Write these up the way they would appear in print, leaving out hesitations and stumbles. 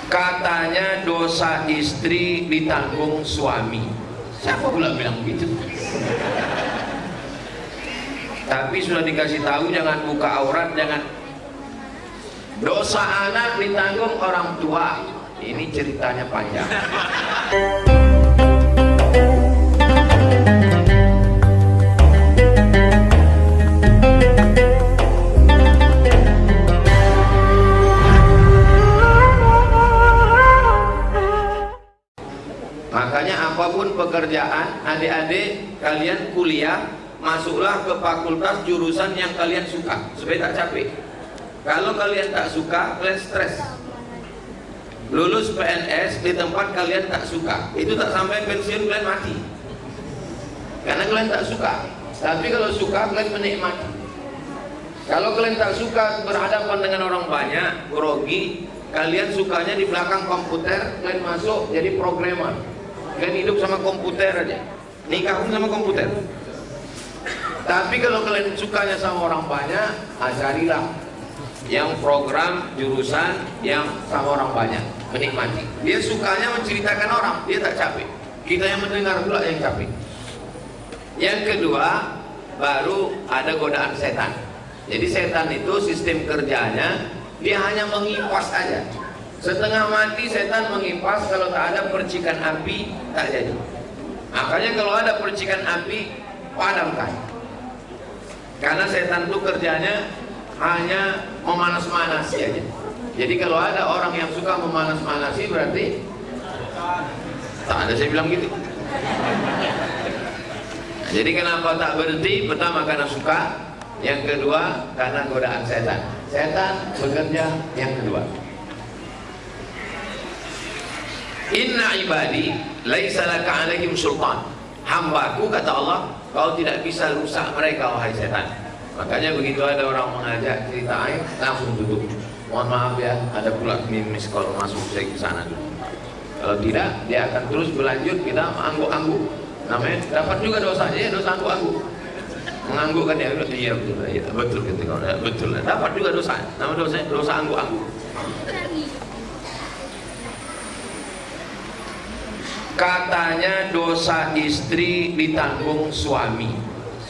Katanya dosa istri ditanggung suami. Siapa pula bilang gitu? Tapi sudah dikasih tahu jangan buka aurat, jangan. Dosa anak ditanggung orang tua. Ini ceritanya panjang. Makanya apapun pekerjaan, adik-adik kalian kuliah, masuklah ke fakultas jurusan yang kalian suka supaya tak capek. Kalau kalian tak suka, kalian stres. Lulus PNS di tempat kalian tak suka, itu tak sampai pensiun kalian mati, karena kalian tak suka. Tapi kalau suka, kalian menikmati. Kalau kalian tak suka berhadapan dengan orang banyak, grogi, kalian sukanya di belakang komputer, kalian masuk jadi programmer. Kalian hidup sama komputer aja, nikah pun sama komputer. Tapi kalau kalian sukanya sama orang banyak, carilah yang program jurusan yang sama orang banyak, menikmati. Dia sukanya menceritakan orang, dia tak capek. Kita yang mendengar pula yang capek. Yang kedua, baru ada godaan setan. Jadi setan itu sistem kerjanya, dia hanya mengipas aja. Setengah mati setan mengipas, kalau tak ada percikan api tak jadi. Makanya kalau ada percikan api, padamkan. Karena setan itu kerjanya hanya memanas-manasi aja. Jadi kalau ada orang yang suka memanas-manasi, berarti tak ada, saya bilang gitu. Jadi kenapa tak berhenti? Pertama karena suka, yang kedua karena godaan setan. Setan bekerja yang kedua. Inna ibadi laisa laka alaihim sultan. Hambaku, kata Allah, kau tidak bisa rusak mereka, wahai setan. Makanya begitu ada orang mengajak cerita aib, langsung tutup. Mohon maaf ya, ada pula mimis kalau masuk saya ke sana dulu. Kalau tidak, dia akan terus berlanjut, kita angguk-angguk. Namanya dapat juga dosanya, ya, dosa angguk-angguk. Mengangguk kan ya, iya betul, ya, betul gitu, betul. Dapat juga dosa, nama dosanya dosa angguk-angguk. Katanya dosa istri ditanggung suami.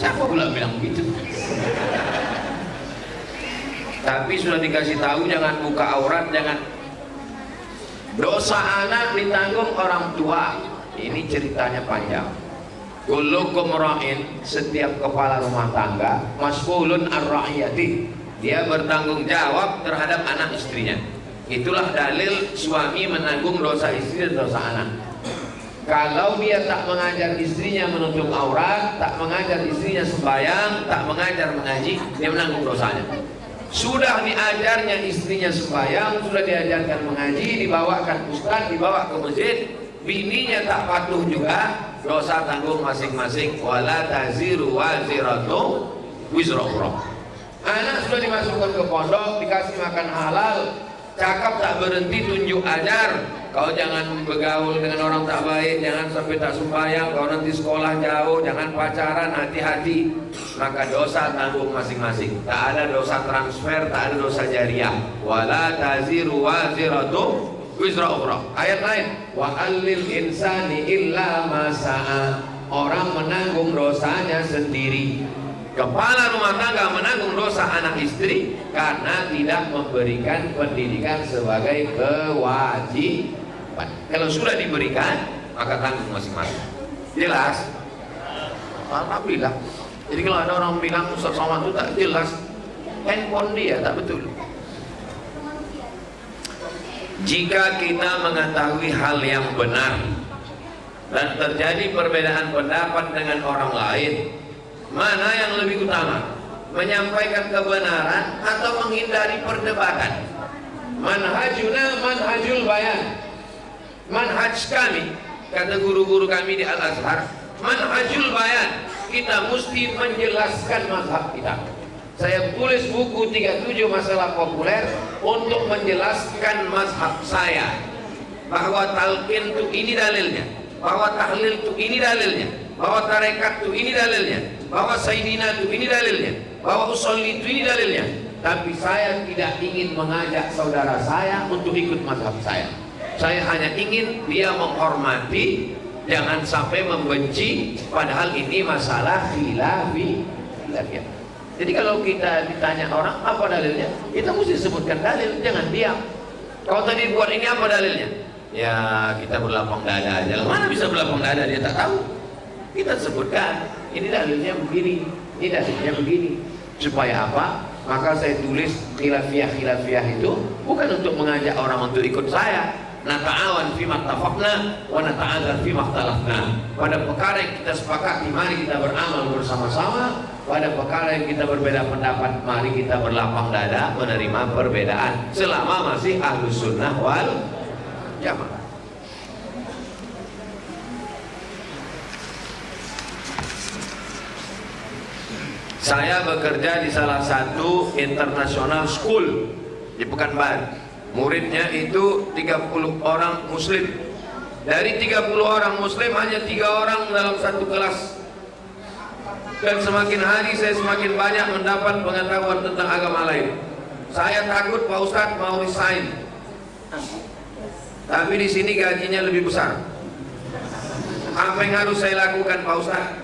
Siapa pula bilang gitu? Tapi sudah dikasih tahu jangan buka aurat, jangan. Dosa anak ditanggung orang tua. Ini ceritanya panjang. Kullukum ra'in, setiap kepala rumah tangga mas'ulun ar-ra'iyati. Dia bertanggung jawab terhadap anak istrinya. Itulah dalil suami menanggung dosa istri dan dosa anak. Kalau dia tak mengajar istrinya menutup aurat, tak mengajar istrinya sembahyang, tak mengajar mengaji, dia menanggung dosanya. Sudah diajarnya istrinya sembahyang, sudah diajarkan mengaji, dibawakan ustaz, dibawa ke masjid, bininya tak patuh juga, dosa tanggung masing-masing. Wala taziru waziratu wizra ukhra. Anak sudah dimasukkan ke pondok, dikasih makan halal, cakap tak berhenti tunjuk ajar. Kau jangan bergaul dengan orang tak baik, jangan sampai tak sembahyang, kau nanti sekolah jauh, jangan pacaran, hati-hati. Maka dosa tanggung masing-masing. Tak ada dosa transfer, tak ada dosa jariah. Wala taziru waziratu wizra ukhra. Ayat lain, wa allil insani illa ma sa'a. Orang menanggung dosanya sendiri. Kepala rumah tangga menanggung dosa anak istri karena tidak memberikan pendidikan sebagai kewajiban. Kalau sudah diberikan, maka tanggung masing-masing. Jelas? Alhamdulillah. Jadi kalau ada orang bilang Ustaz Somad itu tak jelas, handphone dia tak betul. Jika kita mengetahui hal yang benar dan terjadi perbedaan pendapat dengan orang lain, mana yang lebih utama? Menyampaikan kebenaran atau menghindari perdebatan? Manhajuna manhajul bayan. Manhaj kami, kata guru-guru kami di Al-Azhar, manhajul bayan. Kita mesti menjelaskan mazhab kita. Saya tulis buku 37 masalah populer untuk menjelaskan mazhab saya, bahwa talqin itu ini dalilnya, bahwa tahlil itu ini dalilnya, bahwa tarekat itu ini dalilnya, bahwa sayyidina itu ini dalilnya, bahwa usolli itu ini dalilnya. Tapi saya tidak ingin mengajak saudara saya untuk ikut mazhab saya. Saya hanya ingin dia menghormati, jangan sampai membenci, padahal ini masalah khilafiyah. Jadi kalau kita ditanya orang apa dalilnya, kita mesti sebutkan dalil, jangan diam. Kalau tadi buat ini apa dalilnya? Ya kita berlapang dada aja. Mana bisa berlapang dada, dia tak tahu. Kita sebutkan, ini dalilnya begini, ini dalilnya begini. Supaya apa? Maka saya tulis khilafiyah itu bukan untuk mengajak orang untuk ikut saya. Nata'awan fima tafaqna wa nata'adzar fima ikhtalafna. Pada perkara yang kita sepakati, mari kita beramal bersama-sama. Pada perkara yang kita berbeda pendapat, mari kita berlapang dada menerima perbedaan selama masih ahlus sunnah wal jamaah. Saya bekerja di salah satu international school di Pekanbaru. Muridnya itu 30 orang muslim. Dari 30 orang muslim hanya 3 orang dalam satu kelas. Dan semakin hari saya semakin banyak mendapat pengetahuan tentang agama lain. Saya takut Pak Ustadz mau resign. Tapi di sini gajinya lebih besar. Apa yang harus saya lakukan Pak Ustadz?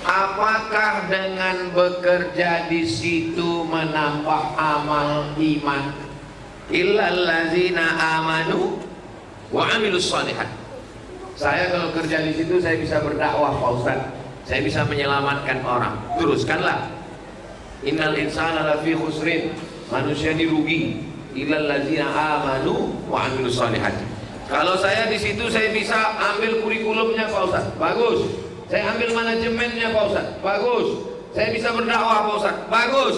Apakah dengan bekerja di situ menambah amal iman? Illal ladzina amanu wa amilus shalihat. Saya kalau kerja di situ saya bisa berdakwah Pak Ustaz. Saya bisa menyelamatkan orang. Teruskanlah. Innal insana lafi khusrin. Manusia dirugi. Illal ladzina amanu wa amilus shalihat. Kalau saya di situ saya bisa ambil kurikulumnya Pak Ustaz. Bagus. Saya ambil manajemennya Pak Ustaz, bagus. Saya bisa berdakwah Pak Ustaz, bagus.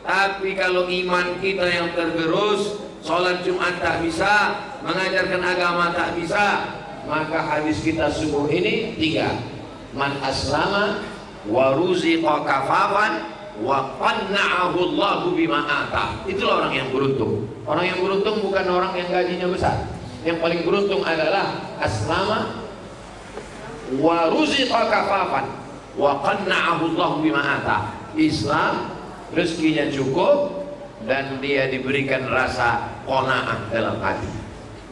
Tapi kalau iman kita yang tergerus, sholat Jumat tak bisa, mengajarkan agama tak bisa, maka hadis kita subuh ini 3. Man aslama wa ruziqa kafafan wa qanna'ahu Allahu bima ata. Itulah orang yang beruntung. Orang yang beruntung bukan orang yang gajinya besar. Yang paling beruntung adalah aslama wa ruziqa kafafan wa qanna'ahu Allah bima ata. Islam rezekinya cukup dan dia diberikan rasa qanaah dalam hati.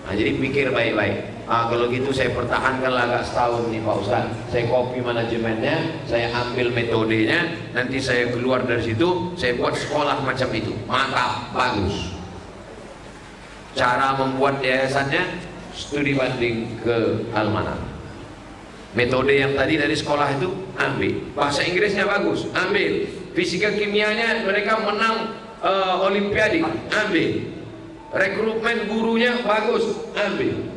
Nah, jadi pikir baik-baik. Kalau gitu saya pertahankanlah agak setahun nih Pak Ustaz. Saya copy manajemennya, saya ambil metodenya, nanti saya keluar dari situ, saya buat sekolah macam itu. Mantap, bagus. Cara membuat yayasannya studi banding ke Almanar. Metode yang tadi dari sekolah itu ambil, bahasa Inggrisnya bagus, ambil, fisika kimianya mereka menang olimpiade, ambil, rekrutmen gurunya bagus, ambil,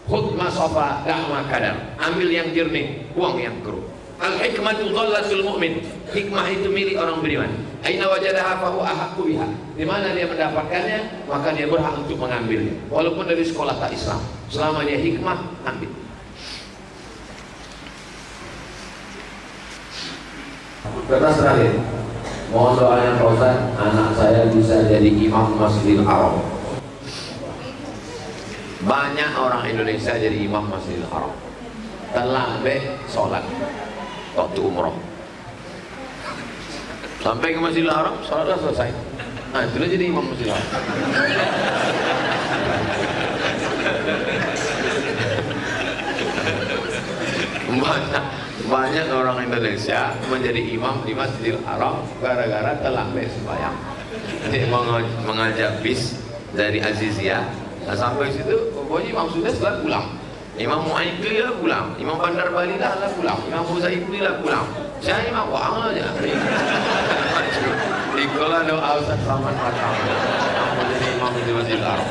khutbah sofa dakwah kadar, ambil yang jernih, buang yang keruh. Al hikmatu dhallatul mu'min. Hikmah itu milik orang beriman. Aina wajadaha fahu ahaqqu biha. Di mana dia mendapatkannya, maka dia berhak untuk mengambilnya. Walaupun dari sekolah tak Islam, selama dia hikmah, ambil. Kertas terakhir, mohon doanya Pak Ustaz, anak saya bisa jadi imam Masjidil Haram. Banyak orang Indonesia jadi imam Masjidil Haram, terlambat sholat waktu umroh. Sampai ke Masjidil Haram, sholatlah selesai. Nah, itulah jadi imam Masjidil Haram. Banyak orang Indonesia menjadi imam di Masjidil Haram gara-gara terlambat sembahyang. Ini mengajak bis dari Azizia. Nah, sampai situ, pokoknya imam sudah setelah pulang. Imam Mu'aikli lah pulang, Imam Bandar Bali lah pulang, Imam Huzaifli lah pulang. Saya imam wang aja. Ikolah doa Ustaz Rahman Fatah. Menjadi imam di Masjidil Haram.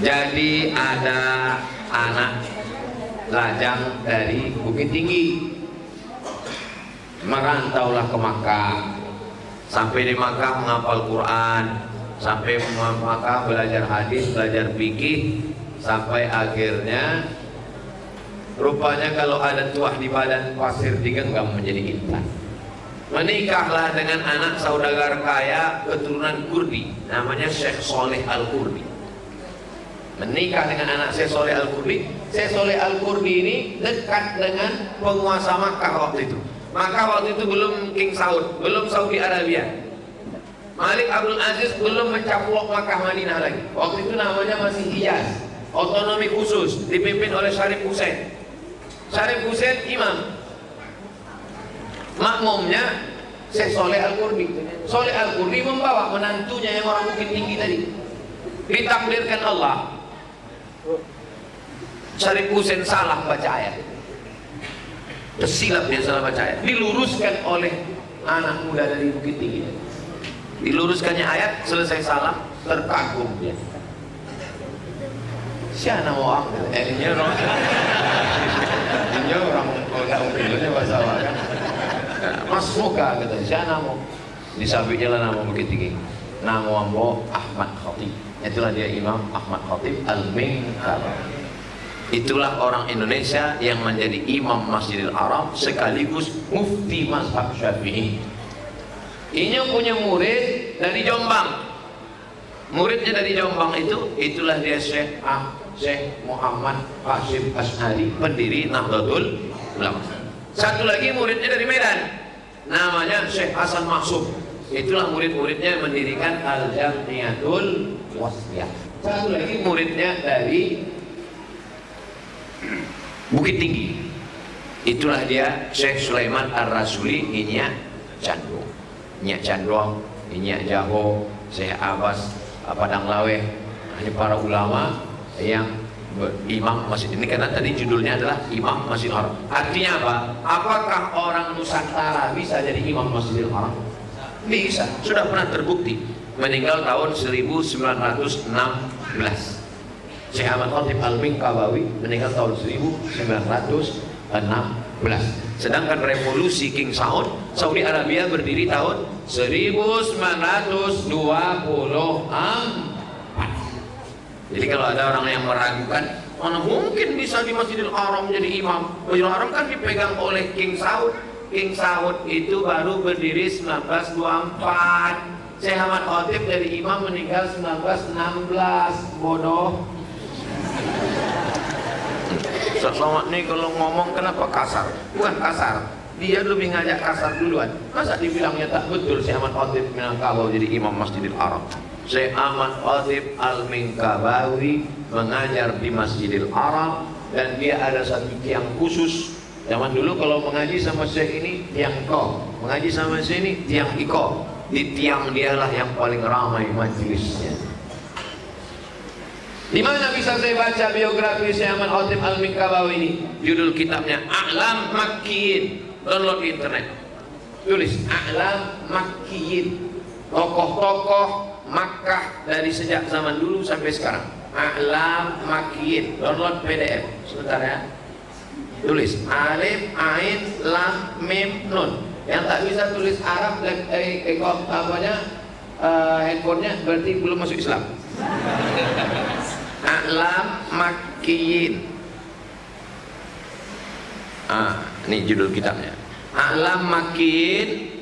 Jadi ada anak lajang dari Bukit Tinggi merantaulah ke Makkah. Sampai di Makkah menghafal Quran, sampai di Makkah belajar hadis, belajar fikih, sampai akhirnya rupanya kalau ada tuah di badan pasir digenggam menjadi intan. Menikahlah dengan anak saudagar kaya keturunan Kurdi, namanya Syekh Soleh Al-Kurdi. Menikah dengan anak Syekh Soleh Al-Kurdi. Syekh Soleh Al-Kurdi ini dekat dengan penguasa Makkah waktu itu. Makkah waktu itu belum King Saud, belum Saudi Arabia. Malik Abdul Aziz belum mencaplok Makkah Madinah lagi. Waktu itu namanya masih Hijaz, otonomi khusus dipimpin oleh Syarif Hussein. Syarif Hussein imam, makmumnya Syekh Soleh Al-Qurdi. Soleh Al-Qurdi membawa menantunya yang orang Bukit Tinggi tadi. Ditakdirkan Allah, Syarif Hussein salah baca ayat, tersilap dia salah baca ayat, diluruskan oleh anak muda dari Bukit Tinggi. Diluruskannya ayat, selesai salam, terkagum dia. Siapa mau ini orang kalau mobilnya bahasa kan. Mas muka kata siapa mau disampainya lah nama Bukit Tinggi. Nama Ambo Ahmad Khatib. Itulah dia Imam Ahmad Khatib Al-Minkabawi. Itulah orang Indonesia yang menjadi imam Masjidil Haram sekaligus mufti mazhab Syafi'i. Ini punya murid dari Jombang. Muridnya dari Jombang itulah dia Syekh Muhammad Hashim Ash'ari, pendiri Nahdlatul Ulama. Satu lagi muridnya dari Medan, namanya Syekh Hasan Mahsub. Itulah murid-muridnya yang mendirikan Al-Jamiatul Wasliyah. Satu lagi muridnya dari Bukit Tinggi. Itulah dia Syekh Sulaiman Ar-Rasuli, Inyak Candong, Inyak Candong, Inyak Jaho, Syekh Abbas Padang Laweh. Ini para ulama yang imam masjid ini, karena tadi judulnya adalah Imam Masjidil Haram. Artinya apa? Apakah orang Nusantara bisa jadi imam Masjidil Haram? Bisa, sudah pernah terbukti. Meninggal tahun 1916. Syekh Ahmad Khatib Al-Minkabawi meninggal tahun 1916. Sedangkan revolusi King Saud, Saudi Arabia berdiri tahun 1924. Jadi kalau ada orang yang meragukan, mana mungkin bisa di Masjidil Haram jadi imam? Masjidil Haram kan dipegang oleh King Saud. King Saud itu baru berdiri 1924. Syekh Ahmad Khatib dari imam meninggal 1916. Bodoh. Selamat nih kalau ngomong kenapa kasar? Bukan kasar, dia lebih ngajak kasar duluan. Masa dibilangnya tak betul Syekh Ahmad Khatib Minangkabau jadi imam Masjidil Haram? Syekh Ahmad Khatib Al-Minkabawi mengajar di Masjidil Haram, dan dia ada satu tiang khusus. Zaman dulu kalau mengaji sama Syekh ini tiang iko, mengaji sama Syekh ini tiang iko. Di tiang dialah yang paling ramai majelisnya. Di mana bisa saya baca biografi Syekh Ahmad Khatib Al-Minkabawi ini? Judul kitabnya A'lam Makkiyin. Download di internet. Tulis A'lam Makkiyin. Tokoh-tokoh Makkah dari sejak zaman dulu sampai sekarang. A'lam Makkiyin. Download PDF. Sebentar ya. Tulis Alif, Ain, Lam, Mim, Nun. Yang tak bisa tulis Arab handphonenya berarti belum masuk Islam. A'lam Makkiyin. Ini judul kitabnya. A'lam Makkiyin.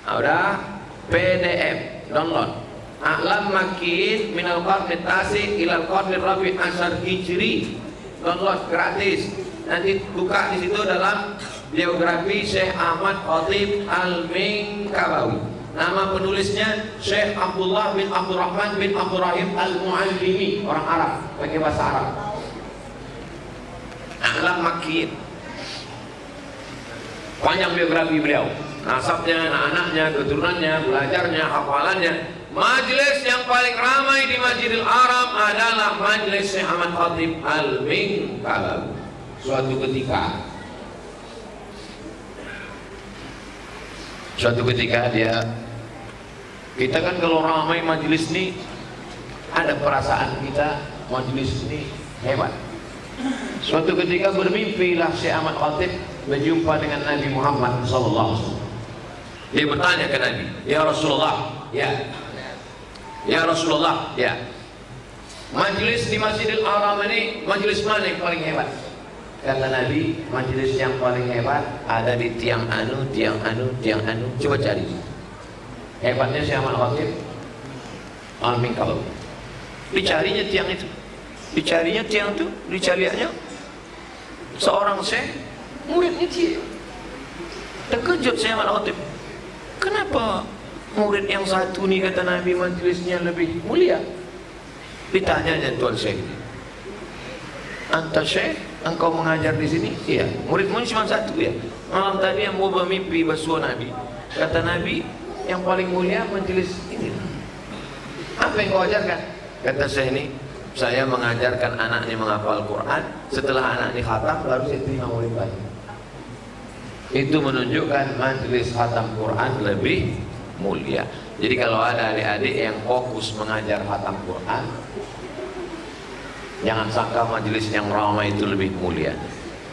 Udah PDF, download. A'lam Makkiyin minal qarni tasi ilal qarni rabi' asyar hijri. Download gratis. Nanti buka di situ dalam biografi Syekh Ahmad Khatib Al-Minkabawi. Nama penulisnya Syekh Abdullah bin Abdurrahman bin Abdurrahim Al-Muallimi, orang Arab, pakai bahasa Arab. A'lam Makkiyin. Panjang biografi beliau, nasabnya, anak-anaknya, keturunannya, belajarnya, hafalannya. Majelis yang paling ramai di Masjidil Haram adalah majelis Syekh Ahmad Khatib Al-Minkabawi. Suatu ketika kita kan kalau ramai majelis ini ada perasaan kita majelis ini hebat. Suatu ketika bermimpilah Syekh Ahmad Khatib berjumpa dengan Nabi Muhammad SAW. Dia bertanya ke Nabi, ya Rasulullah, ya Rasulullah, majelis di Masjidil Haram ini majelis mana yang paling hebat? Kata Nabi, majelis yang paling hebat ada di tiang anu. Coba cari. Hebatnya Syekh Ahmad Khatib Al-Minkabawi. Dicarinya tiang itu. Dicarinya seorang syekh, muridnya dia. Terkejut Syekh Ahmad Khatib. Kenapa Murid yang satu nih kata Nabi majelisnya lebih mulia. Ditanya Tuan Syekh, "Anta Syekh, engkau mengajar di sini?" "Iya." "Muridmu cuma satu ya?" "Malam tadi yang mau bermimpi basuh Nabi." Kata Nabi, "Yang paling mulia majelis ini." "Apa yang kau ajarkan?" Kata Syekh ini, "Saya mengajarkan anaknya menghafal Quran. Setelah anak ini khatam baru saya terima murid baru." Itu menunjukkan majelis khatam Quran lebih mulia. Jadi kalau ada adik-adik yang fokus mengajar khatam Quran, jangan sangka majelis yang ramai itu lebih mulia.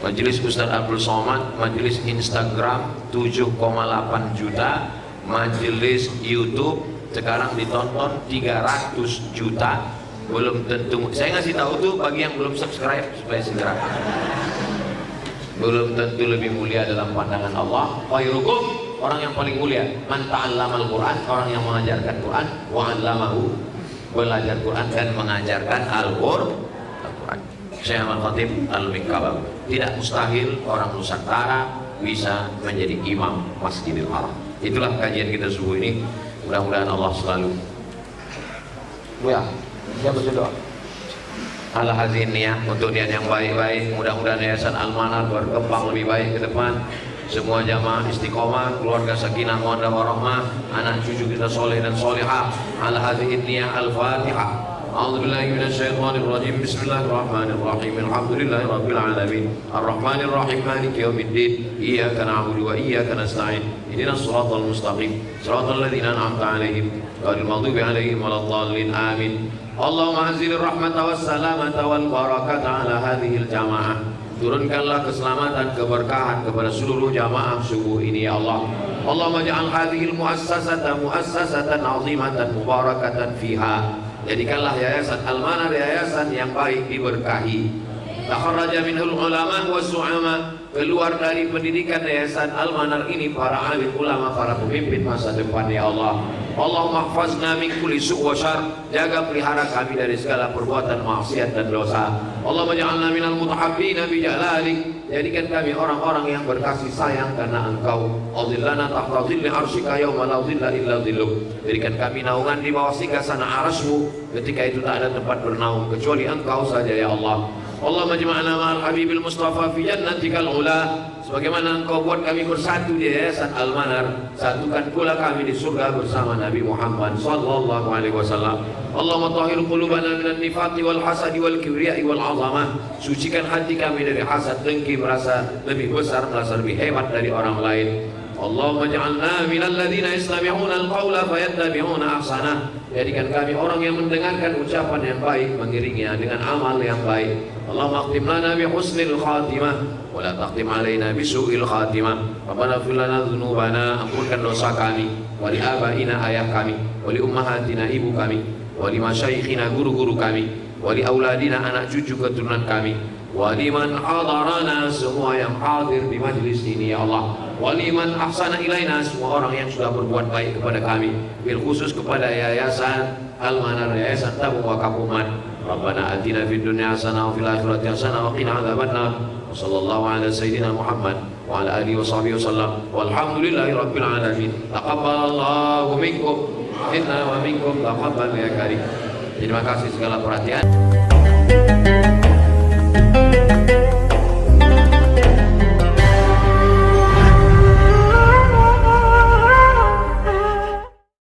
Majelis Ustaz Abdul Somad, majelis Instagram 7,8 juta, majelis YouTube sekarang ditonton 300 juta. Belum tentu, saya ngasih tahu tuh bagi yang belum subscribe supaya segera. Belum tentu lebih mulia dalam pandangan Allah. Khairukum, orang yang paling mulia, man ta'allamal Quran, orang yang mengajarkan Quran, wa 'allamahu, belajar Quran dan mengajarkan Al-Quran. Syekh Ahmad Khatib Al-Minkabab. Tidak mustahil orang Nusantara bisa menjadi imam Masjidil Haram. Itulah kajian kita subuh ini. Mudah-mudahan Allah selalu siapa berdoa ala hazin niat untuk niat yang baik-baik. Mudah-mudahan Yayasan Al-Manar berkembang lebih baik ke depan. Semua jamaah istiqomah, keluarga sakinah mawaddah warahmah, anak cucu kita soleh dan solehah. Ala hazin niat. Al-Fatihah. A'udzubillahi minasyaitonir rajim. Bismillahirrahmanirrahim. Alhamdulillahi rabbil alamin. Arrahmanir rahim. Maliki yaumiddin. Iyyaka na'budu wa iyyaka nasta'in. Ihdinas shiratal mustaqim. Shiratal ladzina an'amta 'alaihim ghairil maghdubi 'alaihim waladdallin. Amin. Allahumma anzilir rahmata was salamata wal barakata ala hadhil jamaah. Turunkanlah keselamatan, keberkahan kepada seluruh jamaah subuh ini ya Allah. Allahumma ja'al hadhil muassasata muassasatan 'azimatan mubarakatan fiha. Jadikanlah Yayasan Al-Manar yayasan yang baik, diberkahi. Takharraja minhul ulama wa su'ama, keluar dari pendidikan Yayasan Al-Manar ini para alim ulama, para pemimpin masa depan ya Allah. Allahumma hfazna min kulli su' wa syarr, jaga pelihara kami dari segala perbuatan maksiat dan dosa. Allahumma ja'alna minal mutahabbina bi jalalik, jadikan kami orang-orang yang berkasih sayang karena Engkau. Adhillana tahta dhilli arsyika yauma la dhilla illa dhilluk, jadikan kami naungan di bawah singgasana arasmu ketika itu tak ada tempat bernaung kecuali Engkau saja ya Allah. Allahumma jama'na ma'al habibil mustafa fi jannatikal ula, sebagaimana Engkau buat kami bersatu di Yayasan Al-Manar, satukan pula kami di surga bersama Nabi Muhammad sallallahu alaihi wasallam. Allahumma tahhir qulubana minan nifaqi wal hasadi wal kibriya'i wal 'azamah, sucikan hati kami dari hasad, dengki, merasa lebih besar, merasa lebih hebat dari orang lain. Allahumma ja'alna minal ladzina yastami'una al-qawla fayattabi'una ahsanah, jadikan kami orang yang mendengarkan ucapan yang baik, mengiringinya dengan amal yang baik. Allahumma akhtim lana bi husnil khatimah wa la taqtim alaina bi su'il khatimah. Rabbana ighfir lana dzunubana, ampunkan dosa kami, wa li abaina, ayah kami, wa li ummahatina, ibu kami, wa li masyayikhina, guru-guru kami, wa li auladina, anak cucu keturunan kami, wa liman hadarana, semua yang hadir di majlis ini ya Allah, wa liman ahsana ilaina, semua orang yang sudah berbuat baik kepada kami, bil khusus kepada Yayasan Al-Manar, Yayasan Tabung Wakaf Umat. Rabbana atina fid dunya hasanah wa fil akhirati hasanah wa qina adzabannar. Wa sallallahu ala sayyidina Muhammad wa ala alihi wa sahbihi wasallam. Walhamdulillahi rabbil alamin. Taqabbalallahu minkum inna wa minkum taqabbal ya karim. Terima kasih segala perhatian.